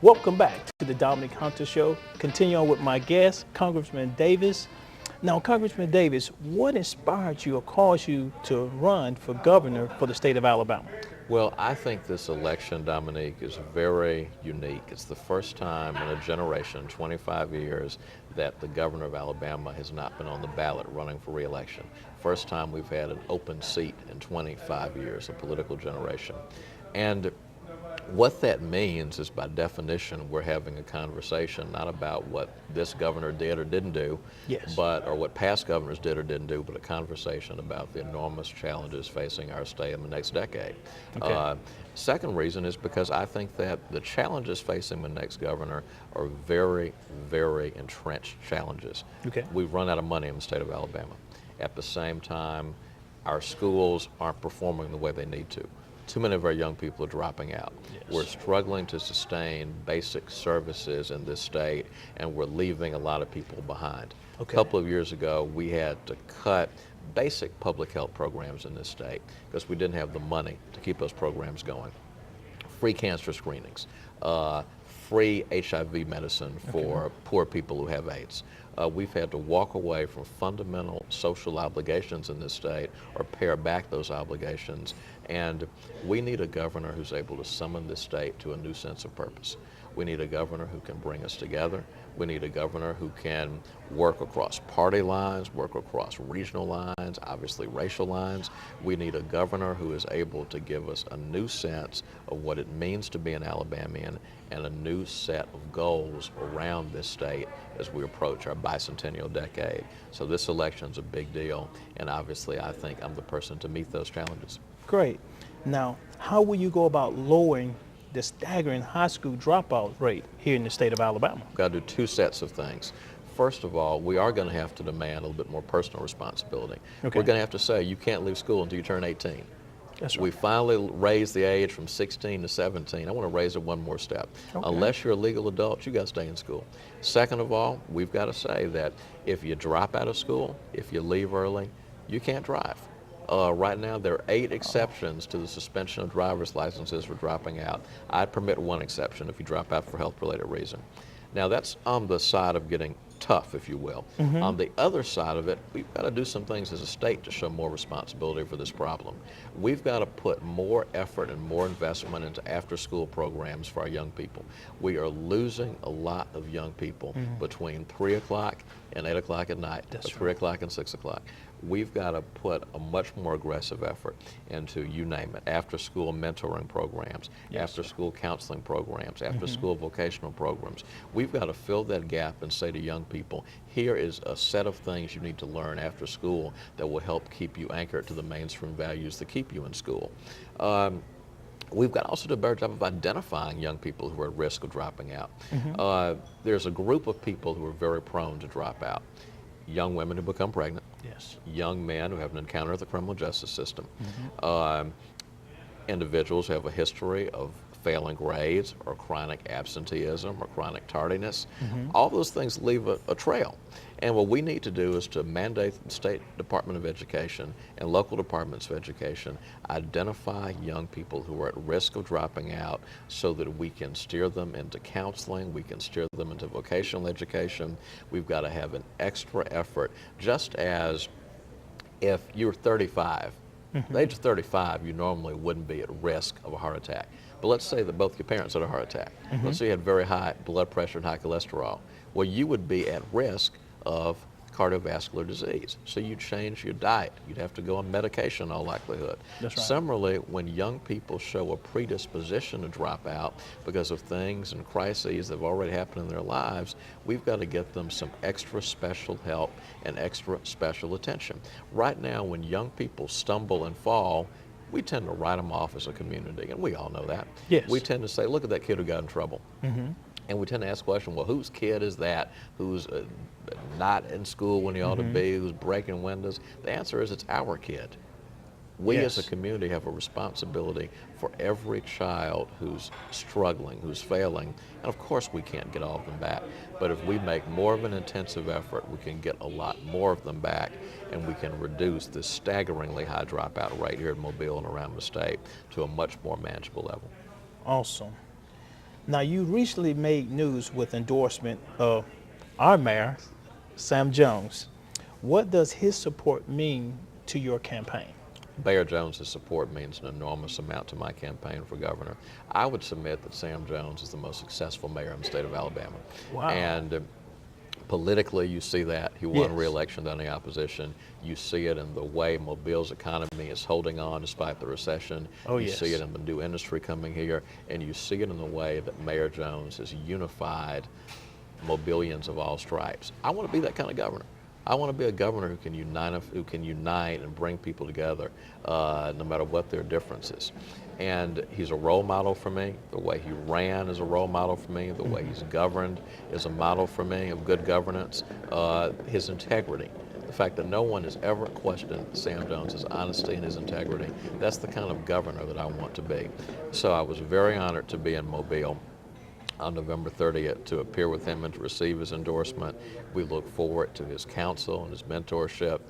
Welcome back to the Dominic Hunter Show. Continue on with my guest, Congressman Davis. Now, Congressman Davis, what inspired you or caused you to run for governor for the state of Alabama? Well, I think this election, Dominic, is very unique. It's the first time in a generation, 25 years, that the governor of Alabama has not been on the ballot running for re-election. First time we've had an open seat in 25 years, a political generation. And what that means is, by definition, we're having a conversation not about what this governor did or didn't do, Yes. or what past governors did or didn't do, but a conversation about the enormous challenges facing our state in the next decade. Okay. Second reason is because I think that the challenges facing the next governor are very, very entrenched challenges. Okay. We've run out of money in the state of Alabama. At the same time, our schools aren't performing the way they need to. Too many of our young people are dropping out. Yes. We're struggling to sustain basic services in this state, and we're leaving a lot of people behind. Okay. A couple of years ago, we had to cut basic public health programs in this state because we didn't have the money to keep those programs going. Free cancer screenings, free HIV medicine for poor people who have AIDS. We've had to walk away from fundamental social obligations in this state or pare back those obligations. And we need a governor who's able to summon this state to a new sense of purpose. We need a governor who can bring us together. We need a governor who can work across party lines, work across regional lines, obviously racial lines. We need a governor who is able to give us a new sense of what it means to be an Alabamian and a new set of goals around this state as we approach our bicentennial decade. So this election's a big deal, and obviously I think I'm the person to meet those challenges. Great. Now, how will you go about lowering the staggering high school dropout rate here in the state of Alabama? We've got to do two sets of things. First of all, we are going to have to demand a little bit more personal responsibility. Okay. We're going to have to say you can't leave school until you turn 18. That's right. We finally raised the age from 16 to 17. I want to raise it one more step. Okay. Unless you're a legal adult, you got to stay in school. Second of all, we've got to say that if you drop out of school, if you leave early, you can't drive. Right now, there are 8 exceptions to the suspension of driver's licenses for dropping out. I'd permit one exception if you drop out for health-related reason. Now, that's on the side of getting tough, if you will. On the other side of it, we've got to do some things as a state to show more responsibility for this problem. We've got to put more effort and more investment into after-school programs for our young people. We are losing a lot of young people between 3 o'clock and 8 o'clock at night, That's or 3 o'clock and 6 o'clock. We've got to put a much more aggressive effort into, you name it, after-school mentoring programs, Yes, after-school counseling programs, after-school vocational programs. We've got to fill that gap and say to young people, here is a set of things you need to learn after school that will help keep you anchored to the mainstream values that keep you in school. We've got also to do a better job of identifying young people who are at risk of dropping out. There's a group of people who are very prone to drop out. Young women who become pregnant, Yes. young men who have an encounter with the criminal justice system, individuals who have a history of failing grades or chronic absenteeism or chronic tardiness. All those things leave a trail. And what we need to do is to mandate the State Department of Education and local departments of education identify young people who are at risk of dropping out so that we can steer them into counseling, we can steer them into vocational education. We've got to have an extra effort, just as if you're 35, at the age of 35, you normally wouldn't be at risk of a heart attack. But let's say that both your parents had a heart attack. Let's say you had very high blood pressure and high cholesterol. Well, you would be at risk of cardiovascular disease. So you'd change your diet. You'd have to go on medication in all likelihood. That's right. Similarly, when young people show a predisposition to drop out because of things and crises that have already happened in their lives, we've got to get them some extra special help and extra special attention. Right now, when young people stumble and fall, we tend to write them off as a community, and we all know that. Yes. We tend to say, look at that kid who got in trouble. And we tend to ask the question, well, whose kid is that who's not in school when he ought to be, who's breaking windows? The answer is it's our kid. We as a community have a responsibility for every child who's struggling, who's failing, and of course we can't get all of them back, but if we make more of an intensive effort, we can get a lot more of them back, and we can reduce this staggeringly high dropout rate here in Mobile and around the state to a much more manageable level. Awesome. Now, you recently made news with endorsement of our mayor, Sam Jones. What does his support mean to your campaign? Mayor Jones's support means an enormous amount to my campaign for governor. I would submit that Sam Jones is the most successful mayor in the state of Alabama. Wow. And politically, you see that. He won Yes. re-election on the opposition. You see it in the way Mobile's economy is holding on despite the recession. Oh, you yes. see it in the new industry coming here. And you see it in the way that Mayor Jones has unified Mobilians of all stripes. I want to be that kind of governor. I want to be a governor who can unite and bring people together, no matter what their differences. And he's a role model for me. The way he ran is a role model for me. The way he's governed is a model for me of good governance. His integrity, the fact that no one has ever questioned Sam Jones's honesty and his integrity, that's the kind of governor that I want to be. So I was very honored to be in Mobile on November 30th to appear with him and to receive his endorsement. We look forward to his counsel and his mentorship.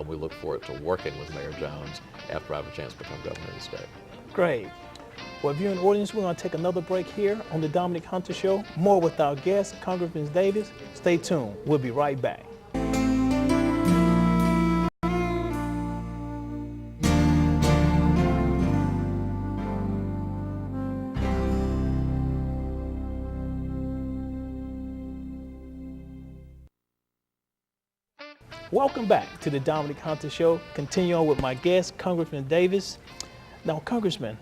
We look forward to working with Mayor Jones after I have a chance to become governor of the state. Great. Well, viewing audience, we're going to take another break here on the Dominic Hunter Show. More with our guest, Congressman Davis. Stay tuned. We'll be right back. Welcome back to the Dominic Hunter Show. Continue on with my guest, Congressman Davis. Now, Congressman,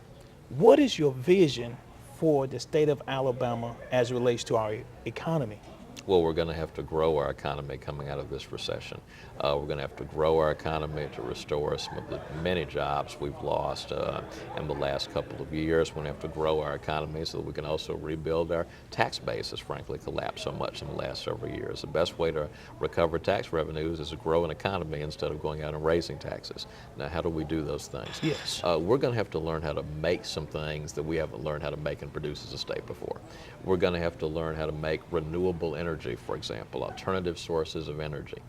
what is your vision for the state of Alabama as it relates to our economy? Well, we're going to have to grow our economy coming out of this recession. We're going to have to grow our economy to restore some of the many jobs we've lost in the last couple of years. We're going to have to grow our economy so that we can also rebuild our tax base, has frankly collapsed so much in the last several years. The best way to recover tax revenues is to grow an economy instead of going out and raising taxes. Now, how do we do those things? Yes. We're going to have to learn how to make some things that we haven't learned how to make and produce as a state before. We're going to have to learn how to make renewable energy, for example, alternative sources of energy,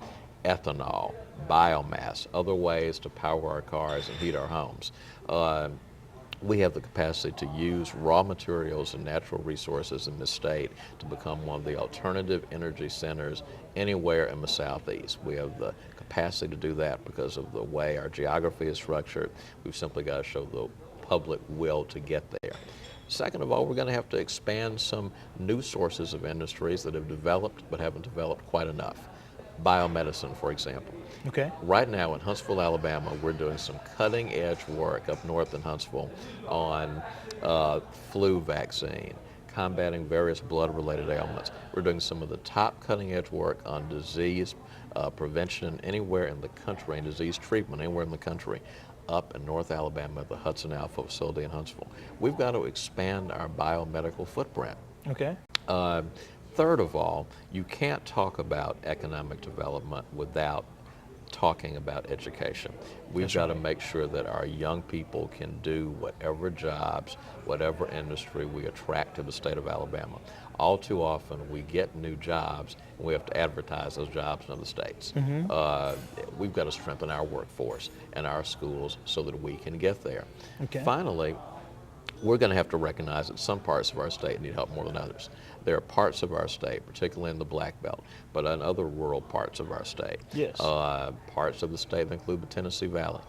ethanol, biomass, other ways to power our cars and heat our homes. We have the capacity to use raw materials and natural resources in this state to become one of the alternative energy centers anywhere in the Southeast. We have the capacity to do that because of the way our geography is structured. We've simply got to show the public will to get there. Second of all, we're going to have to expand some new sources of industries that have developed but haven't developed quite enough. Biomedicine, for example. Okay. Right now in Huntsville, Alabama, we're doing some cutting-edge work up north in Huntsville on flu vaccine, combating various blood-related ailments. We're doing some of the top cutting-edge work on disease prevention anywhere in the country and disease treatment anywhere in the country. Up in North Alabama at the Hudson Alpha facility in Huntsville. We've got to expand our biomedical footprint. Okay. Third of all, you can't talk about economic development without talking about education. We've got to make sure that our young people can do whatever jobs, whatever industry we attract to the state of Alabama. All too often we get new jobs and we have to advertise those jobs in other states. We've got to strengthen our workforce and our schools so that we can get there. Okay. Finally, we're going to have to recognize that some parts of our state need help more than others. There are parts of our state, particularly in the Black Belt, but in other rural parts of our state, Yes. Parts of the state that include the Tennessee Valley.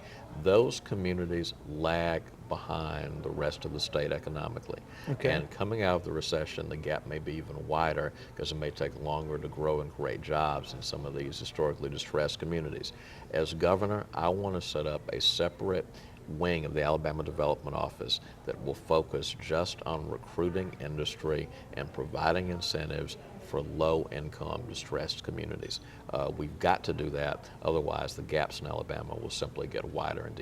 Those communities lag behind the rest of the state economically. Okay. And coming out of the recession, the gap may be even wider because it may take longer to grow and create jobs in some of these historically distressed communities. As governor, I want to set up a separate wing of the Alabama Development Office that will focus just on recruiting industry and providing incentives for low-income, distressed communities. We've got to do that, otherwise the gaps in Alabama will simply get wider and deeper.